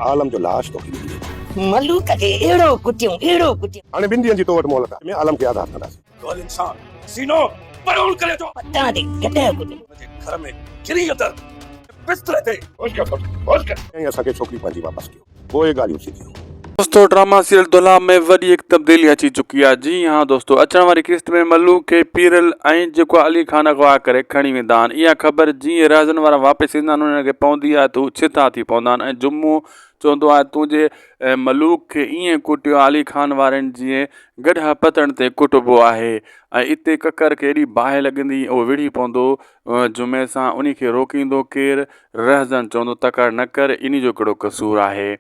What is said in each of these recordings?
आलम जो लाश तो मिली मलूक के एड़ो कुटियूं हाणे ॿिनि ॾींहंनि जी तो वटि मोहलत आहे आलम खे आज़ादु कंदासीं कौन इंसान सीनो परोल करे जो पता दे गटे कुटे मुझे घर में गिरी अंदर बिस्तरे ते ऐं असांखे छोकिरी पंहिंजी वापसि कयो पोइ ॻाल्हियूं थींदियूं। दोस्तों ड्रामा सीरियल दुल्हा में वॾी हिकु तब्दीली अची चुकी आहे। जी हाँ दोस्तों, अचण वारी किस्त में मलूक खे पीरल ऐं जेको अली खान अगवा करे खणी वेंदा आहिनि। इहा ख़बर जीअं रहज़न वारा वापसि ईंदा आहिनि उन्हनि खे पवंदी आहे त हू छिता थी पवंदा आहिनि ऐं जुम्मू चवंदो आहे तुंहिंजे मलूक खे ईअं कुटियो अली खान वारनि जीअं गॾा पतण ते कुटिबो आहे ऐं इते ककर खे एॾी बाहि लॻंदी उहो विढ़ी पवंदो जुमे सां। उन खे रोकींदो केरु? रहज़न चवंदो तकड़ि न कर, इन जो कहिड़ो कसूरु आहे।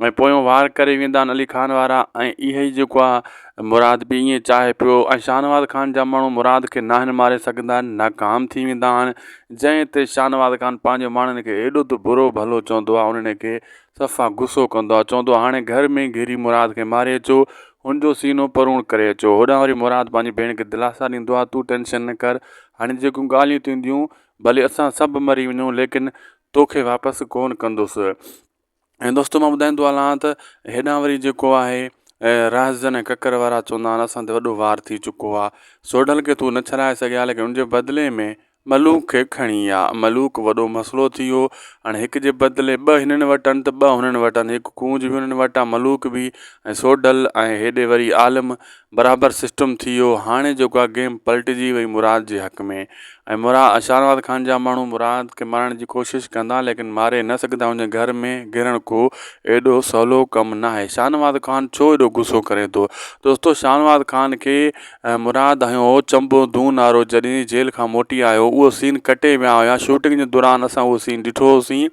ऐं पोयों वार करे वेंदा आहिनि अली खान वारा ऐं इहो ई जेको आहे मुराद बि ईअं चाहे पियो ऐं शाहनवाज़ खान जा माण्हू मुराद खे नाहिन मारे सघंदा आहिनि, नाकाम थी वेंदा आहिनि। जंहिं ते शाहनवाज़ खान पंहिंजे माण्हुनि खे एॾो त बुरो भलो चवंदो आहे, उन्हनि खे सफ़ा गुस्सो कंदो आहे, चवंदो आहे हाणे घर में घिरी मुराद खे मारे अचो, हुनजो सीनो परूण करे अचो। होॾां वरी मुराद पंहिंजी भेण खे दिलासा ॾींदो आहे, तूं टेंशन न कर, हाणे जेकियूं ॻाल्हियूं थींदियूं भले असां सभु मरी वञूं लेकिन तोखे वापसि कोन कंदुसि। ऐं दोस्तो मां ॿुधाईंदो हलां त हेॾां वरी जेको आहे रहज़न ऐं ककर वारा चवंदा आहिनि असां ते वॾो वार थी चुको आहे, सोढल खे तूं न छॾाए सघिया लेकिन हुनजे बदिले में मलूक खे खणी आहे। मलूक वॾो मसइलो थी वियो, हाणे हिक जे बदिले ॿ हिननि वटि आहिनि त ॿ हुननि वटि आहिनि, हिकु कूंज बि हुननि वटि आहे मलूक बि ऐं सोढल ऐं हेॾे वरी आलम बराबरि सिस्टम थी वियो। हाणे जेको आहे गेम पलटिजी वई मुराद जे हक़ में ऐं शाहनवाज़ खान जा माण्हू मुराद खे मारण जी कोशिशि कंदा लेकिन मारे न सघंदा, हुन घर में घिरण को एॾो सवलो कमु न आहे। शाहनवाज़ खान छो एॾो गुस्सो करे थो? दोस्तो शाहनवाज़ खान खे मुराद हयो चंबो दून वारो जॾहिं जेल खां मोटी आयो उहो सीन कटे विया हुया। शूटिंग जे दौरान असां उहो सीन ॾिठो होसीं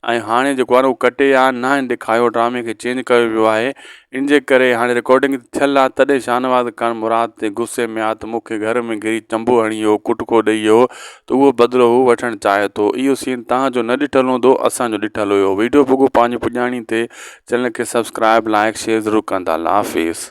ऐं हाणे जेको आहे उहो कटे आहे, न ॾेखारियो, ड्रामे खे चेंज कयो वियो आहे। इन जे करे हाणे रिकॉर्डिंग थियल आहे तॾहिं शाहनवाज़ खान मुराद ते गुस्से में आहे त मूंखे घर में घिरी चंबो हणी वियो, कुटको ॾेई वियो, त उहो बदिलो हू वठणु चाहे थो। इहो सीन तव्हांजो न ॾिठल हूंदो, असांजो ॾिठल हुयो। वीडियो पुॻो पंहिंजी पुॼाणी ते चैनल खे सब्सक्राइब लाइक शेयर ज़रूरु कंदा। अल्लाह हाफ़िज़।